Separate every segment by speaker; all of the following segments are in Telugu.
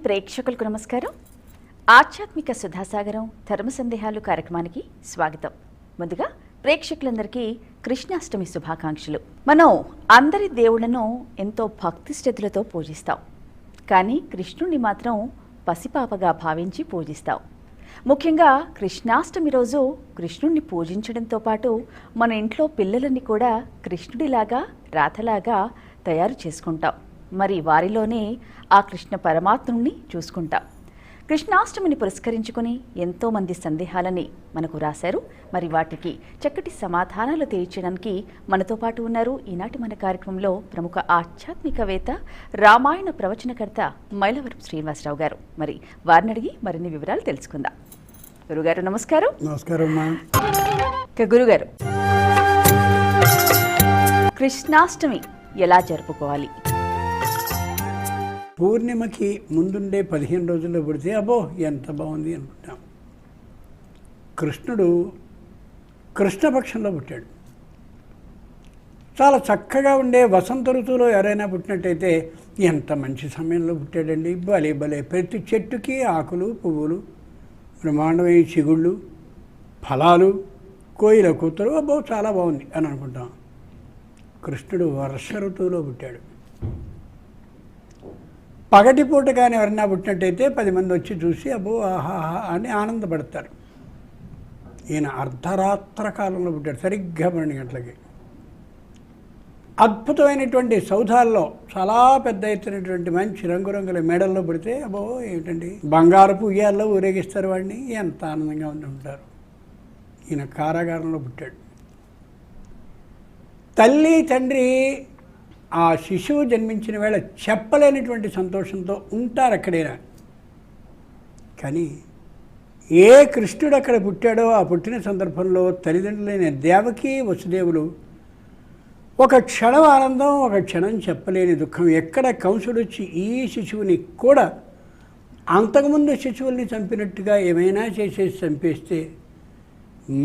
Speaker 1: ప్రేక్షకులకు నమస్కారం. ఆధ్యాత్మిక సుధాసాగరం ధర్మ సందేహాలు కార్యక్రమానికి స్వాగతం. ముందుగా ప్రేక్షకులందరికీ కృష్ణాష్టమి శుభాకాంక్షలు. మనం అందరి దేవుళ్లను ఎంతో భక్తి శ్రద్ధలతో పూజిస్తాం, కానీ కృష్ణుణ్ణి మాత్రం పసిపాపగా భావించి పూజిస్తాం. ముఖ్యంగా కృష్ణాష్టమి రోజు కృష్ణుణ్ణి పూజించడంతో పాటు మన ఇంట్లో పిల్లలని కూడా కృష్ణుడిలాగా రాధలాగా తయారు చేసుకుంటాం. మరి వారిలోనే ఆ కృష్ణ పరమాత్ముని చూసుకుంటాం. కృష్ణాష్టమిని పురస్కరించుకుని ఎంతోమంది సందేహాలని మనకు రాశారు. మరి వాటికి చక్కటి సమాధానాలు తెలియచేయడానికి మనతో పాటు ఉన్నారు ఈనాటి మన కార్యక్రమంలో ప్రముఖ ఆధ్యాత్మికవేత్త, రామాయణ ప్రవచనకర్త మైలవరం శ్రీనివాసరావు గారు. మరి వారిని అడిగి మరిన్ని వివరాలు తెలుసుకుందాం. గురుగారు నమస్కారం.
Speaker 2: నమస్కారం.
Speaker 1: గురుగారు, కృష్ణాష్టమి ఎలా జరుపుకోవాలి?
Speaker 2: పూర్ణిమకి ముందుండే 15 రోజుల్లో పుడితే అబ్బో ఎంత బాగుంది అనుకుంటాం. కృష్ణుడు కృష్ణపక్షంలో పుట్టాడు. చాలా చక్కగా ఉండే వసంత ఋతువులో ఎవరైనా పుట్టినట్టయితే ఎంత మంచి సమయంలో పుట్టాడండి, భలే భలే, ప్రతి చెట్టుకి ఆకులు, పువ్వులు, బ్రహ్మాండమైన చిగుళ్ళు, ఫలాలు, కోయిల కూతురు, అబ్బో చాలా బాగుంది అని అనుకుంటాం. కృష్ణుడు వర్ష ఋతువులో పుట్టాడు. పగటిపూట కానీ ఎవరైనా పుట్టినట్టయితే 10 మంది వచ్చి చూసి అబ్బో ఆహాహా అని ఆనందపడతారు. ఈయన అర్ధరాత్ర కాలంలో పుట్టాడు, సరిగ్గా 12 గంటలకి. అద్భుతమైనటువంటి సౌధాల్లో చాలా పెద్ద ఎత్తునటువంటి మంచి రంగురంగుల మేడల్లో పుడితే అబ్బో ఏమిటండి, బంగారపు ఉయ్యాల్లో ఊరేగిస్తారు వాడిని, ఎంత ఆనందంగా ఉంటారు. ఈయన కారాగారంలో పుట్టాడు. తల్లి తండ్రి ఆ శిశువు జన్మించిన వేళ చెప్పలేనటువంటి సంతోషంతో ఉంటారు అక్కడైనా. కానీ ఏ కృష్ణుడు అక్కడ పుట్టాడో ఆ పుట్టిన సందర్భంలో తల్లిదండ్రులైన దేవకి వసుదేవులు ఒక క్షణం ఆనందం, ఒక క్షణం చెప్పలేని దుఃఖం. ఎక్కడ కంసుడు వచ్చి ఈ శిశువుని కూడా అంతకుముందు శిశువుల్ని చంపినట్టుగా ఏమైనా చేసేసి చంపేస్తే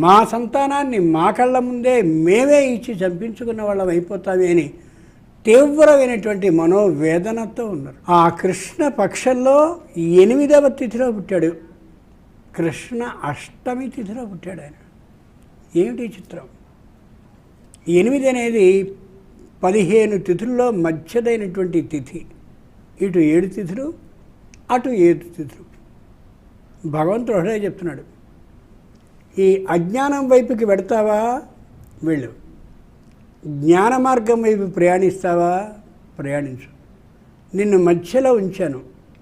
Speaker 2: మా సంతానాన్ని మా కళ్ళ ముందే మేమే ఇచ్చి చంపించుకున్న వాళ్ళం అయిపోతామే అని తీవ్రమైనటువంటి మనోవేదనతో ఉన్నారు. ఆ కృష్ణ పక్షంలో 8వ తిథిలో పుట్టాడు. కృష్ణ అష్టమి తిథిలో పుట్టాడు ఆయన. ఏమిటి చిత్రం? 8 అనేది 15 తిథుల్లో మధ్యదైనటువంటి తిథి. ఇటు 7 తిథులు, అటు 7 తిథులు. భగవంతుడు ఒకటే చెప్తున్నాడు, ఈ అజ్ఞానం వైపుకి పెడతావా వెళ్ళు, జ్ఞాన మార్గం వైపు ప్రయాణిస్తావా ప్రయాణించు, నిన్ను మధ్యలో ఉంచాను,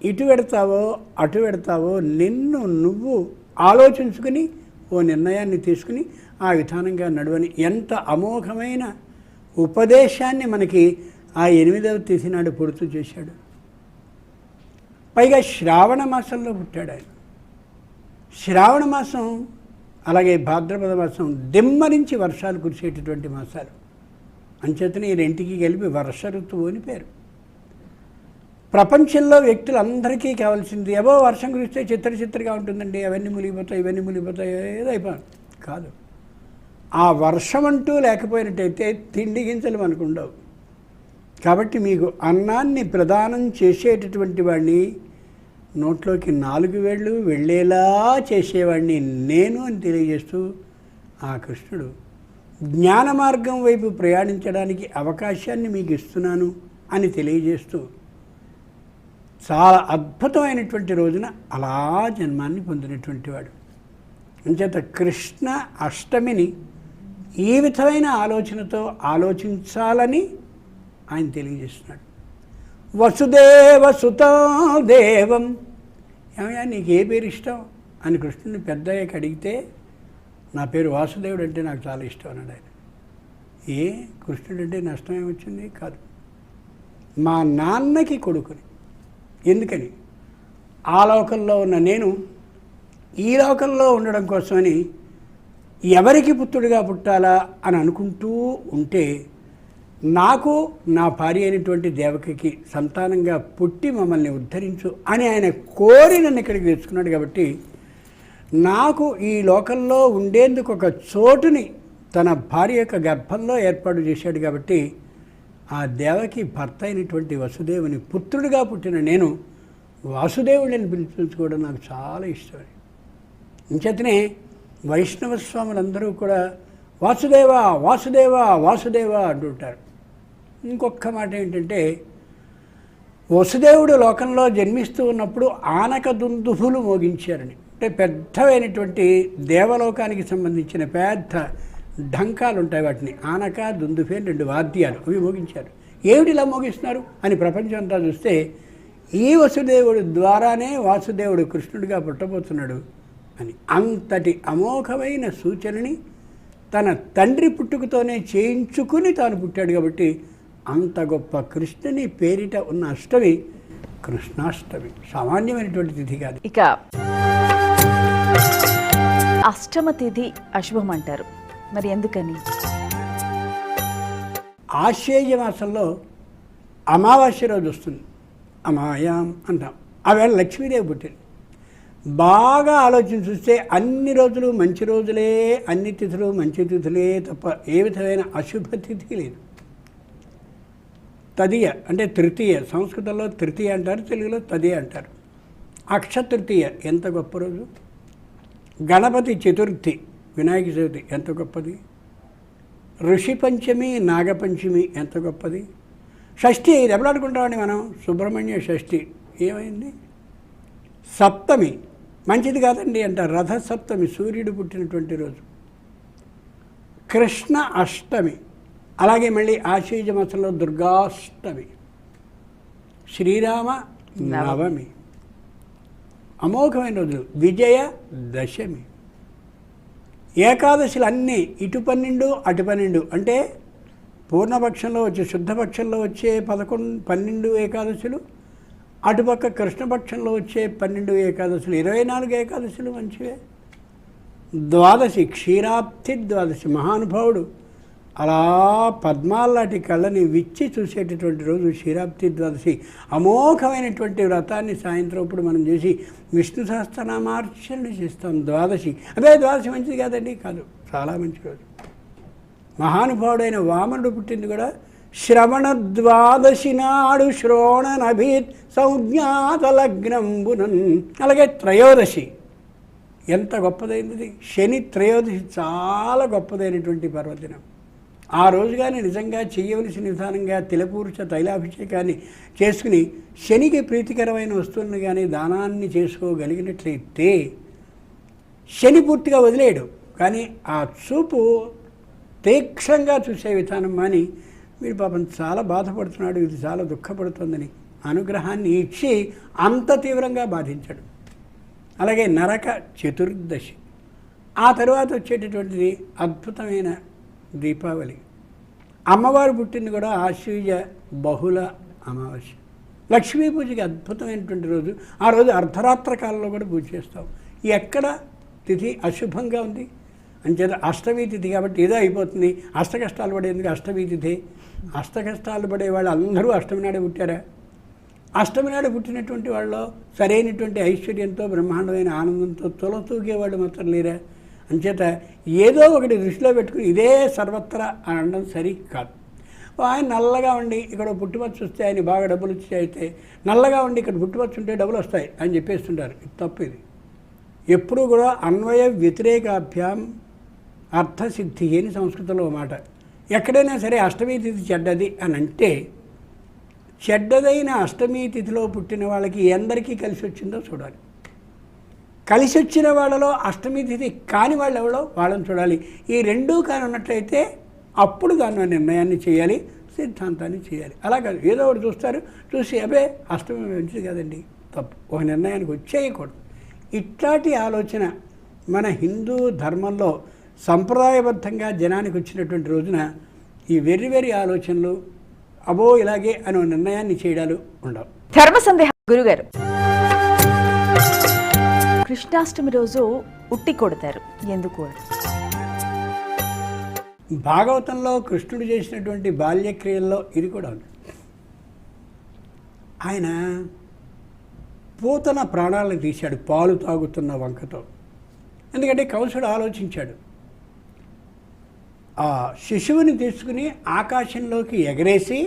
Speaker 2: ఇటు పెడతావో అటు పెడతావో నిన్ను నువ్వు ఆలోచించుకుని ఓ నిర్ణయాన్ని తీసుకుని ఆ విధానంగా నడువని ఎంత అమోఘమైన ఉపదేశాన్ని మనకి ఆ 8వ తిథి నాడు పుడుతూ చేశాడు. పైగా శ్రావణ మాసంలో పుట్టాడు ఆయన. శ్రావణ మాసం అలాగే భాద్రపద మాసం దిమ్మరించి వర్షాలు కురిసేటటువంటి మాసాలు. అంచేతనే ఈ రెంటికి కలిపి వర్ష ఋతువు అని పేరు. ప్రపంచంలో వ్యక్తులందరికీ కావాల్సింది అబో వర్షం కురిస్తే చిత్రగా ఉంటుందండి, అవన్నీ మునిగిపోతాయి, ఇవన్నీ మునిగిపోతాయి, ఏదో అయిపోయి కాదు. ఆ వర్షం అంటూ లేకపోయినట్టయితే తిండి గింజలు మనకు ఉండవు. కాబట్టి మీకు అన్నాన్ని ప్రదానం చేసేటటువంటి వాడిని, నోట్లోకి 4 వేళ్ళు వెళ్ళేలా చేసేవాడిని నేను అని తెలియజేస్తూ ఆ కృష్ణుడు జ్ఞాన మార్గం వైపు ప్రయాణించడానికి అవకాశాన్ని మీకు ఇస్తున్నాను అని తెలియజేస్తూ చాలా అద్భుతమైనటువంటి రోజున అలా జన్మాన్ని పొందినటువంటి వాడు. అంచేత కృష్ణ అష్టమిని ఈ విధమైన ఆలోచనతో ఆలోచించాలని ఆయన తెలియజేస్తున్నాడు. వసుదేవ సుతం దేవం, ఏమయ్యా నీకు ఏ పేరు ఇష్టం అని కృష్ణుని పెద్దయ్యకి అడిగితే నా పేరు వాసుదేవుడు అంటే నాకు చాలా ఇష్టం అన్నాడు ఆయన. ఏ కృష్ణుడు అంటే నష్టం ఏమొచ్చింది? కాదు, మా నాన్నకి కొడుకుని. ఎందుకని? ఆ లోకంలో ఉన్న నేను ఈ లోకంలో ఉండడం కోసమని ఎవరికి పుత్రుడిగా పుట్టాలా అని అనుకుంటూ ఉంటే నాకు నా భార్య అయినటువంటి దేవకికి సంతానంగా పుట్టి మమ్మల్ని ఉద్ధరించు అని ఆయన కోరి నన్ను ఇక్కడికి తెచ్చుకున్నాడు. కాబట్టి నాకు ఈ లోకంలో ఉండేందుకు ఒక చోటుని తన భార్య యొక్క గర్భంలో ఏర్పాటు చేశాడు. కాబట్టి ఆ దేవకి భర్త అయినటువంటి వసుదేవుని పుత్రుడిగా పుట్టిన నేను వాసుదేవుడిని పిలుచుకోవడం నాకు చాలా ఇష్టం. ఇంచేతనే వైష్ణవ స్వాములందరూ కూడా వాసుదేవ వాసుదేవ వాసుదేవ అంటుంటారు. ఇంకొక మాట ఏంటంటే, వసుదేవుడు లోకంలో జన్మిస్తూ ఉన్నప్పుడు ఆనక దుందుభులు మోగించారని. అంటే పెద్దవైనటువంటి దేవలోకానికి సంబంధించిన పెద్ద ఢంకాలు ఉంటాయి, వాటిని ఆనక దుందుఫే 2 వాద్యాలు అవి మోగించారు. ఏమిటి ఇలా మోగిస్తున్నారు అని ప్రపంచం అంతా చూస్తే, ఈ వసుదేవుడు ద్వారానే వాసుదేవుడు కృష్ణుడిగా పుట్టబోతున్నాడు అని అంతటి అమోఘమైన సూచనని తన తండ్రి పుట్టుకతోనే చేయించుకుని తాను పుట్టాడు. కాబట్టి అంత గొప్ప కృష్ణుని పేరిట ఉన్న అష్టమి కృష్ణాష్టమి, సామాన్యమైనటువంటి తిథి కాదు.
Speaker 1: ఇక అష్టమ తిథి అశుభం అంటారు, మరి ఎందుకని?
Speaker 2: ఆశ్వేజ మాసంలో అమావాస్య రోజు వస్తుంది, అమాయాం అంటాం. ఆవేళ లక్ష్మీదేవి పుట్టింది. బాగా ఆలోచించి చూస్తే అన్ని రోజులు మంచి రోజులే, అన్ని తిథులు మంచి తిథులే తప్ప ఏ విధమైన అశుభ తిథి లేదు. తదియ అంటే తృతీయ, సంస్కృతంలో తృతీయ అంటారు, తెలుగులో తదియ అంటారు. అక్షతృతీయ ఎంత గొప్ప రోజు. గణపతి చతుర్థి వినాయక చవితి ఎంత గొప్పది. ఋషి పంచమి నాగపంచమి ఎంత గొప్పది. షష్ఠి దెబ్బలాడుకుంటామని మనం, సుబ్రహ్మణ్య షష్ఠి ఏమైంది. సప్తమి మంచిది కాదండి అంటారు, రథ సప్తమి సూర్యుడు పుట్టినటువంటి రోజు. కృష్ణ అష్టమి, అలాగే మళ్ళీ ఆశ్వయుజ మాసంలో దుర్గాష్టమి, శ్రీరామ నవమి, అమోఘమైన రోజులు. విజయ దశమి, ఏకాదశులు అన్నీ ఇటు 12 అటు 12 అంటే పూర్ణపక్షంలో వచ్చే శుద్ధపక్షంలో వచ్చే 12 ఏకాదశులు, అటుపక్క కృష్ణపక్షంలో వచ్చే 12 ఏకాదశులు, 24 ఏకాదశులు మంచివే. ద్వాదశి క్షీరాబ్ధి ద్వాదశి, మహానుభావుడు అలా పద్మాలాంటి కళ్ళని విచ్చి చూసేటటువంటి రోజు క్షీరాబ్ధి ద్వాదశి. అమోఘమైనటువంటి వ్రతాన్ని సాయంత్రం ఇప్పుడు మనం చేసి విష్ణు సహస్రనామార్చన చేస్తాం. ద్వాదశి అదే ద్వాదశి మంచిది కాదండి, కాదు, చాలా మంచి రోజు. మహానుభావుడైన వామనుడు పుట్టింది కూడా శ్రవణ ద్వాదశి నాడు శ్రోణనభీత్ సంజ్ఞాత లగ్నంబునన్. అలాగే త్రయోదశి ఎంత గొప్పదైనది. శని త్రయోదశి చాలా గొప్పదైనటువంటి పర్వదినం. ఆ రోజు కానీ నిజంగా చేయవలసిన విధానంగా తిలపూర్చ తైలాభిషేకాన్ని చేసుకుని శనికి ప్రీతికరమైన వస్తువులను కానీ దానాన్ని చేసుకోగలిగినట్లయితే శని పూర్తిగా వదిలేయడు, కానీ ఆ చూపు తీక్షంగా చూసే విధానం మాని వీడు పాపం చాలా బాధపడుతున్నాడు, ఇది చాలా దుఃఖపడుతుందని అనుగ్రహాన్ని ఇచ్చి అంత తీవ్రంగా బాధించాడు. అలాగే నరక చతుర్దశి, ఆ తరువాత వచ్చేటటువంటిది అద్భుతమైన దీపావళి. అమ్మవారు పుట్టింది కూడా ఆశ్వయుజ బహుళ అమావాస్య. లక్ష్మీ పూజకి అద్భుతమైనటువంటి రోజు. ఆ రోజు అర్ధరాత్ర కాలంలో కూడా పూజ చేస్తాం. ఎక్కడ తిథి అశుభంగా ఉంది అంచేత అష్టమి తిథి కాబట్టి ఏదో అయిపోతుంది. అష్టకష్టాలు పడేందుకు అష్టమి తిథి. అష్టకష్టాలు పడే వాళ్ళు అందరూ అష్టమి నాడే పుట్టారా? అష్టమి నాడు పుట్టినటువంటి వాళ్ళు సరైనటువంటి ఐశ్వర్యంతో బ్రహ్మాండమైన ఆనందంతో తొలతూగే వాళ్ళు మాత్రం లేరా? అంచేత ఏదో ఒకటి దృష్టిలో పెట్టుకుని ఇదే సర్వత్రా అని అనడం సరి కాదు. ఆయన నల్లగా ఉండి ఇక్కడ పుట్టుమచ్చ వస్తే ఆయన బాగా డబ్బులు వచ్చి అయితే, నల్లగా ఉండి ఇక్కడ పుట్టుమచ్చ ఉంటే డబ్బులు వస్తాయి అని చెప్పేస్తుంటారు. ఇది తప్పు. ఇది ఎప్పుడూ కూడా అన్వయ వ్యతిరేకాభ్యాం అర్థసిద్ధి అని సంస్కృతంలో మాట. ఎక్కడైనా సరే అష్టమి తిథి చెడ్డది అని అంటే, చెడ్డదైన అష్టమి తిథిలో పుట్టిన వాళ్ళకి ఎందరికీ కలిసి వచ్చిందో చూడాలి. కలిసి వచ్చిన వాళ్ళలో అష్టమి తిథి కాని వాళ్ళు ఎవరో వాళ్ళని చూడాలి. ఈ రెండూ కాని ఉన్నట్లయితే అప్పుడు దాని నిర్ణయాన్ని చేయాలి, సిద్ధాంతాన్ని చేయాలి. అలా కాదు ఏదో ఒకటి చూస్తారు, చూసి అబే అష్టమి మంచిది కాదండి, తప్పు, ఒక నిర్ణయానికి వచ్చేయకూడదు. ఇట్లాంటి ఆలోచన మన హిందూ ధర్మంలో సంప్రదాయబద్ధంగా జనానికి వచ్చినటువంటి రోజున ఈ వెర్రి ఆలోచనలు అబో ఇలాగే అనే నిర్ణయాన్ని చేయడాలు ఉండవు.
Speaker 1: ధర్మ సందేహం గురుగారు, కృష్ణాష్టమి రోజు ఉట్టి కొడతారు, ఎందుకు?
Speaker 2: భాగవతంలో కృష్ణుడు చేసినటువంటి బాల్యక్రియల్లో ఇది కూడా ఉంది. ఆయన పూతన ప్రాణాలను తీశాడు పాలు తాగుతున్న వంకతో. ఎందుకంటే కంసుడు ఆలోచించాడు, ఆ శిశువుని తీసుకుని ఆకాశంలోకి ఎగరేసి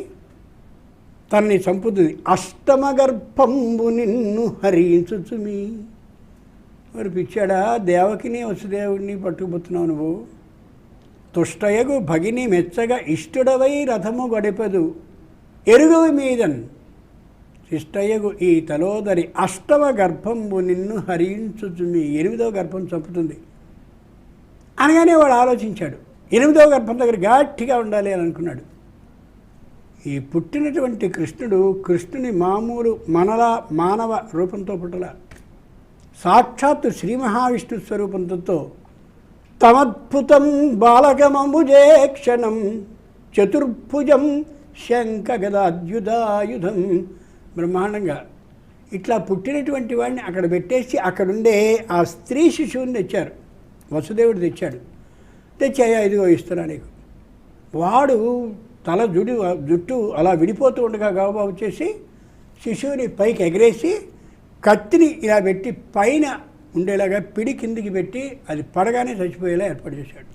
Speaker 2: తనని చంపుతుంది. అష్టమ గర్భంబు నిన్ను హరించుచుమి. మరి పిచ్చాడా, దేవకిని వసుదేవుడిని పట్టుకుపోతున్నావు నువ్వు. తుష్టయగు భగిని మెచ్చగా ఇష్టుడవై రథము గడిపదు ఎరుగవి మీదన్ శిష్టయగు ఈ తలోదరి అష్టమ గర్భంబు నిన్ను హరించుచుమి. 8వ గర్భం చంపుతుంది అనగానే వాడు ఆలోచించాడు. 8వ గర్భం దగ్గర గట్టిగా ఉండాలి అని అనుకున్నాడు. ఈ పుట్టినటువంటి కృష్ణుని మామూలు మనలా మానవ రూపంతో పుట్టల, సాక్షాత్తు శ్రీ మహావిష్ణు స్వరూపంతో తమద్భుతం బాలకమంబుజే క్షణం చతుర్భుజం శంఖ గదాద్యుధాయుధం. బ్రహ్మాండంగా ఇట్లా పుట్టినటువంటి వాడిని అక్కడ పెట్టేసి అక్కడుండే ఆ స్త్రీ శిశువుని తెచ్చారు. వసుదేవుడు తెచ్చాడు. తెచ్చాయా, ఇదిగో ఇస్తున్నా నీకు. వాడు తల జుట్టు అలా విడిపోతూ ఉండగా గబగబా వచ్చేసి శిశువుని పైకి ఎగరేసి కత్తిని ఇలా పెట్టి పైన ఉండేలాగా పిడి కిందికి పెట్టి అది పడగానే చచ్చిపోయేలా ఏర్పాటు చేశాడు.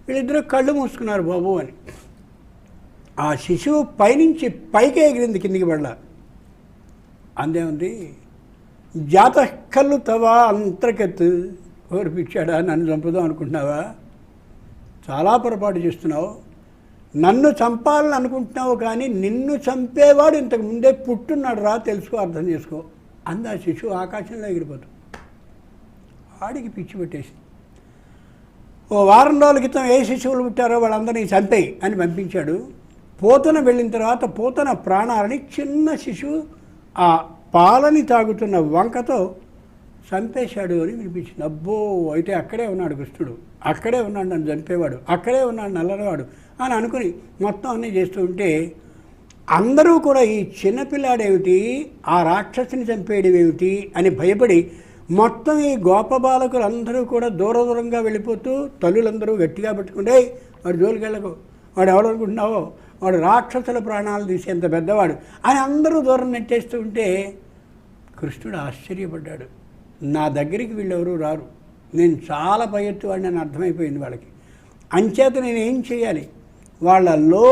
Speaker 2: వీళ్ళిద్దరూ కళ్ళు మూసుకున్నారు బాబు అని. ఆ శిశువు పైనుంచి పైకే ఎగిరింది, కిందికి పడలా. అందేముంది, జాతకల్లు తవా అంతర్గత్. ఓర్పిచ్చాడా, నన్ను చంపుదాం అనుకుంటున్నావా? చాలా పొరపాటు చేస్తున్నావు. నన్ను చంపాలని అనుకుంటున్నావు, కానీ నిన్ను చంపేవాడు ఇంతకు ముందే పుట్టున్నాడు రా, తెలుసుకో, అర్థం చేసుకో అంది. ఆ శిశువు ఆకాశంలో ఎగిరిపోతాం. వాడికి పిచ్చి పెట్టేసి ఓ వారం రోజుల క్రితం ఏ శిశువులు పుట్టారో వాళ్ళందరినీ చంపేయి అని పంపించాడు. పోతన వెళ్ళిన తర్వాత పోతన ప్రాణాలని చిన్న శిశువు ఆ పాలని తాగుతున్న వంకతో చంపేశాడు అని వినిపించింది. అబ్బో, అయితే అక్కడే ఉన్నాడు కృష్ణుడు, అక్కడే ఉన్నాడు నన్ను చంపేవాడు, అక్కడే ఉన్నాడు నల్లనివాడు అని అనుకుని మొత్తం అన్నీ చేస్తూ ఉంటే అందరూ కూడా ఈ చిన్నపిల్లాడేమిటి, ఆ రాక్షసుని చంపేయడమేమిటి అని భయపడి మొత్తం ఈ గోపబాలకులు అందరూ కూడా దూరంగా వెళ్ళిపోతూ తల్లులందరూ గట్టిగా పట్టుకుంటే, వాడు జోలికి వెళ్ళకు, వాడు ఎవరనుకుంటున్నావో, వాడు రాక్షసుల ప్రాణాలు తీసేంత పెద్దవాడు అని అందరూ దూరం నెట్టేస్తూ ఉంటే కృష్ణుడు ఆశ్చర్యపడ్డాడు. నా దగ్గరికి వీళ్ళెవరూ రారు, నేను చాలా పై ఎత్తు వాడిని అని అర్థమైపోయింది వాళ్ళకి. అంచేత నేను ఏం చేయాలి, వాళ్ళలో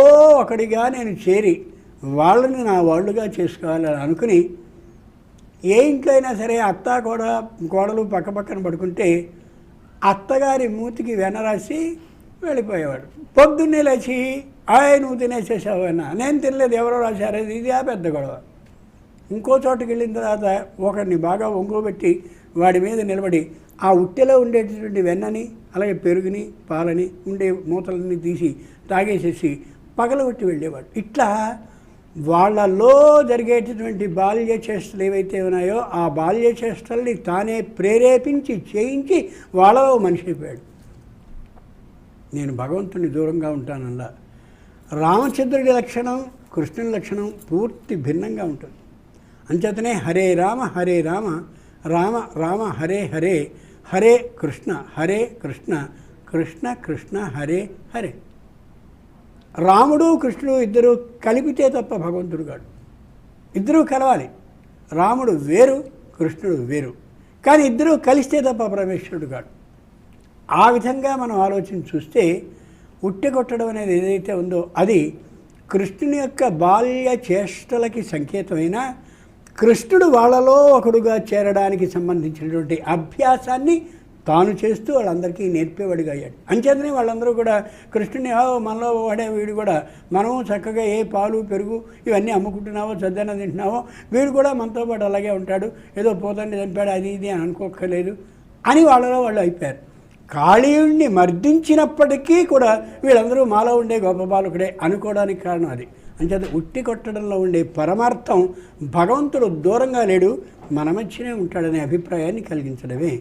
Speaker 2: ఒకడిగా నేను చేరి వాళ్ళని నా వాళ్ళుగా చేసుకోవాలని అనుకుని ఏ ఇంట్లో అయినా సరే అత్త కోడలు పక్కపక్కన పడుకుంటే అత్తగారి మూతికి వెనరాసి వెళ్ళిపోయేవాడు. పొద్దున్నే లేచి నువ్వు తినేసేసావు అన్నా, నేను తినలేదు, ఎవరో రాశారు, ఇది ఆ పెద్ద గొడవ. ఇంకో చోటుకి వెళ్ళిన తర్వాత ఒకరిని బాగా ఒంగోబెట్టి వాడి మీద నిలబడి ఆ ఉట్టెలో ఉండేటటువంటి వెన్నని అలాగే పెరుగుని పాలని ఉండే మూతలన్నీ తీసి తాగేసేసి పగలగొట్టి వెళ్ళేవాడు. ఇట్లా వాళ్ళలో జరిగేటటువంటి బాల్య చేష్టలు ఏవైతే ఉన్నాయో ఆ బాల్య చేష్టల్ని తానే ప్రేరేపించి చేయించి వాళ్ళలో మనిషి అయిపోయాడు. నేను భగవంతుని దూరంగా ఉంటానల్లా. రామచంద్రుడి లక్షణం కృష్ణుని లక్షణం పూర్తి భిన్నంగా ఉంటుంది. అంచేతనే హరే రామ రామ రామ హరే హరే, హరే కృష్ణ కృష్ణ కృష్ణ హరే హరే. రాముడు కృష్ణుడు ఇద్దరు కలిపితే తప్ప భగవంతుడు కాడు. ఇద్దరూ కలవాలి. రాముడు వేరు, కృష్ణుడు వేరు, కానీ ఇద్దరూ కలిస్తే తప్ప పరమేశ్వరుడు కాడు. ఆ విధంగా మనం ఆలోచించి చూస్తే ఉట్టె కొట్టడం అనేది ఏదైతే ఉందో అది కృష్ణుని యొక్క బాల్య చేష్టలకి సంకేతమైన కృష్ణుడు వాళ్ళలో ఒకడుగా చేరడానికి సంబంధించినటువంటి అభ్యాసాన్ని తాను చేస్తూ వాళ్ళందరికీ నేర్పేవాడిగా అయ్యాడు. అంచేతనే వాళ్ళందరూ కూడా కృష్ణుని మనలో వాడే వీడు కూడా మనము చక్కగా ఏ పాలు పెరుగు ఇవన్నీ అమ్ముకుంటున్నావో సద్దన్న తింటున్నావో వీడు కూడా మనతో పాటు అలాగే ఉంటాడు, ఏదో పోతండి చంపాడు అది ఇది అని అనుకోక్కర్లేదు అని వాళ్ళలో వాళ్ళు అయిపోయారు. కాళీయుడిని మర్దించినప్పటికీ కూడా వీళ్ళందరూ మాలో ఉండే గొప్ప బాలకుడే అనుకోవడానికి కారణం అది. అంచేత ఉట్టి కొట్టడంలో ఉండే పరమార్థం భగవంతుడు దూరంగా లేడు, మన మధ్యనే ఉంటాడనే అభిప్రాయాన్ని కలిగించడమే.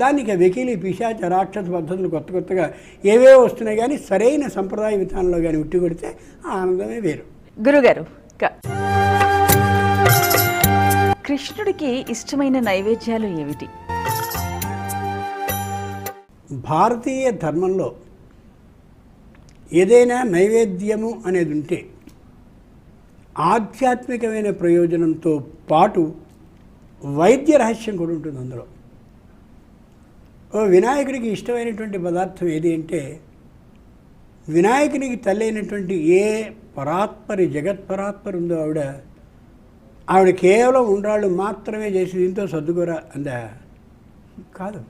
Speaker 2: దానికి వెకిలి పిశాచ రాక్షస పద్ధతులు కొత్తగా ఏవేవో వస్తున్నాయి, కానీ సరైన సంప్రదాయ విధానంలో కానీ ఉట్టి కొడితే ఆ ఆనందమే వేరు.
Speaker 1: గురుగారు, కృష్ణుడికి ఇష్టమైన నైవేద్యాలు ఏమిటి?
Speaker 2: భారతీయ ధర్మంలో ఏదైనా నైవేద్యము అనేది ఉంటే ఆధ్యాత్మికమైన ప్రయోజనంతో పాటు వైద్య రహస్యం కూడా ఉంటుంది అందులో. వినాయకుడికి ఇష్టమైనటువంటి పదార్థం ఏది అంటే వినాయకునికి తల్లి అయినటువంటి ఏ పరాత్పరి జగత్పరాత్పరి ఉందో ఆవిడ ఆవిడ కేవలం ఉండ్రాళ్ళు మాత్రమే చేసి దీంతో సర్దుకోరా అందా కాదు.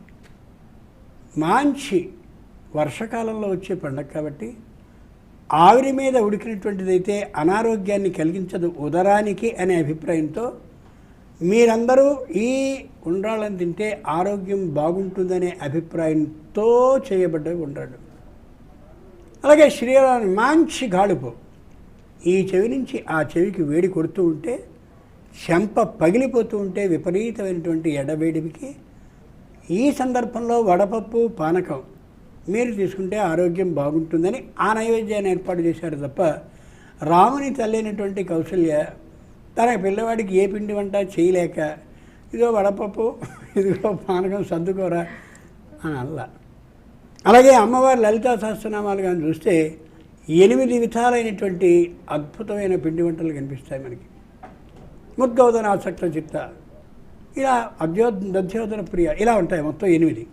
Speaker 2: మంచి వర్షకాలంలో వచ్చే పండగ కాబట్టి ఆవిరి మీద ఉడికినటువంటిదైతే అనారోగ్యాన్ని కలిగించదు ఉదరానికి అనే అభిప్రాయంతో మీరందరూ ఈ ఉండ్రాళ్ళని తింటే ఆరోగ్యం బాగుంటుందనే అభిప్రాయంతో చేయబడ్డ ఉండ్రాళ్ళు. అలాగే శ్రీరామ మంచి గాడుపు ఈ చెవి నుంచి ఆ చెవికి వేడి కొడుతూ ఉంటే, చెంప పగిలిపోతూ ఉంటే విపరీతమైనటువంటి ఎడవేడికి ఈ సందర్భంలో వడపప్పు పానకం మీరు తీసుకుంటే ఆరోగ్యం బాగుంటుందని ఆ నైవేద్యాన్ని ఏర్పాటు చేశారు తప్ప రాముని తల్లైనటువంటి కౌసల్య తన పిల్లవాడికి ఏ పిండి వంట చేయలేక ఇదో వడపప్పు ఇదిగో పానకం సర్దుకోరా అని అల్లా. అలాగే అమ్మవారి లలితా సహస్రనామాలు కానీ చూస్తే 8 విధాలైనటువంటి అద్భుతమైన పిండి వంటలు కనిపిస్తాయి మనకి. ముద్గౌదన ఆసక్త చిత్త, ఇలా దధ్యోదన ప్రియ, ఇలా ఉంటాయి మొత్తం 8.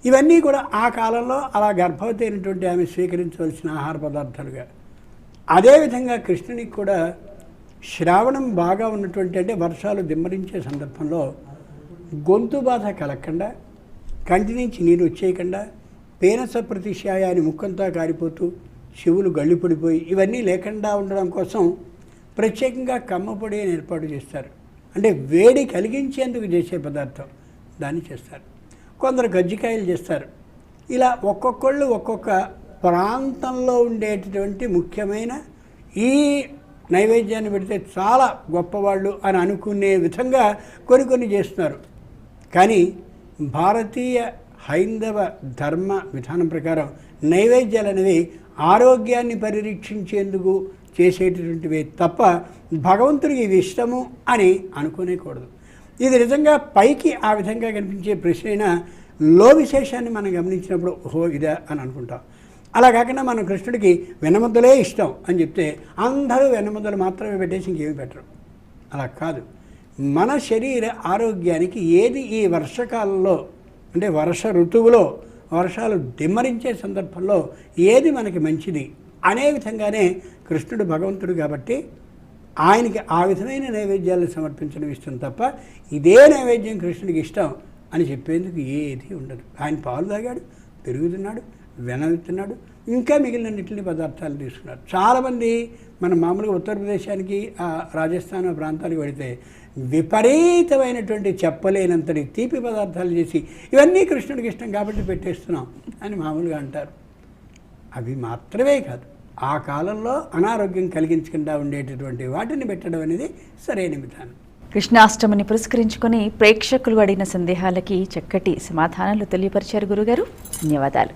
Speaker 2: ఇవన్నీ కూడా ఆ కాలంలో అలా గర్భవతి అయినటువంటి ఆమె స్వీకరించవలసిన ఆహార పదార్థాలుగా. అదేవిధంగా కృష్ణునికి కూడా శ్రావణం బాగా ఉన్నటువంటి, అంటే వర్షాలు దిమ్మరించే సందర్భంలో గొంతు బాధ కలగకుండా, కంటి నుంచి నీరు వచ్చేయకుండా, పేనస ప్రతిశాయాన్ని ముక్కంతా కారిపోతూ చెవులు గళ్ళిపడిపోయి ఇవన్నీ లేకుండా ఉండడం కోసం ప్రత్యేకంగా కమ్మపొడి అని ఏర్పాటు చేస్తారు. అంటే వేడి కలిగించేందుకు చేసే పదార్థం దాన్ని చేస్తారు. కొందరు గజ్జికాయలు చేస్తారు. ఇలా ఒక్కొక్కళ్ళు ఒక్కొక్క ప్రాంతంలో ఉండేటటువంటి ముఖ్యమైన ఈ నైవేద్యాన్ని పెడితే చాలా గొప్పవాళ్ళు అని అనుకునే విధంగా కొన్ని చేస్తున్నారు. కానీ భారతీయ హైందవ ధర్మ విధానం ప్రకారం నైవేద్యాలు అనేవి ఆరోగ్యాన్ని పరిరక్షించేందుకు చేసేటటువంటివే తప్ప భగవంతుడికి ఇది ఇష్టము అని అనుకోనేకూడదు. ఇది నిజంగా పైకి ఆ విధంగా కనిపించే ప్రశ్న అయినా లో విశేషాన్ని మనం గమనించినప్పుడు ఓహో ఇదా అని అనుకుంటాం. అలా కాకుండా మనం కృష్ణుడికి వెన్నముద్దలే ఇష్టం అని చెప్తే అందరూ వెన్నముద్దలు మాత్రమే పెట్టేసి ఇంకేమి పెట్టరు. అలా కాదు. మన శరీర ఆరోగ్యానికి ఏది ఈ వర్షకాలంలో, అంటే వర్ష ఋతువులో వర్షాలు దిమ్మరించే సందర్భంలో ఏది మనకి మంచిది అనే విధంగానే కృష్ణుడు భగవంతుడు కాబట్టి ఆయనకి ఆ విధమైన నైవేద్యాలను సమర్పించడం ఇష్టం తప్ప ఇదే నైవేద్యం కృష్ణుడికి ఇష్టం అని చెప్పేందుకు ఏది ఉండదు. ఆయన పాలు తాగాడు, పెరుగుతున్నాడు, వెనవుతున్నాడు, ఇంకా మిగిలినన్నింటినీ పదార్థాలు తీసుకున్నారు. చాలామంది మనం మామూలుగా ఉత్తరప్రదేశానికి రాజస్థాన్ ప్రాంతాలకు వెళితే విపరీతమైనటువంటి చెప్పలేనంతటి తీపి పదార్థాలు చేసి ఇవన్నీ కృష్ణుడికి ఇష్టం కాబట్టి పెట్టేస్తున్నాం అని మామూలుగా అంటారు. అవి మాత్రమే కాదు, ఆ కాలంలో అనారోగ్యం కలిగించకుండా ఉండేటటువంటి వాటిని పెట్టడం అనేది సరైన విధానం.
Speaker 1: కృష్ణాష్టమిని పురస్కరించుకొని ప్రేక్షకులు అడిగిన సందేహాలకి చక్కటి సమాధానాలు తెలియపరిచారు గురుగారు. ధన్యవాదాలు.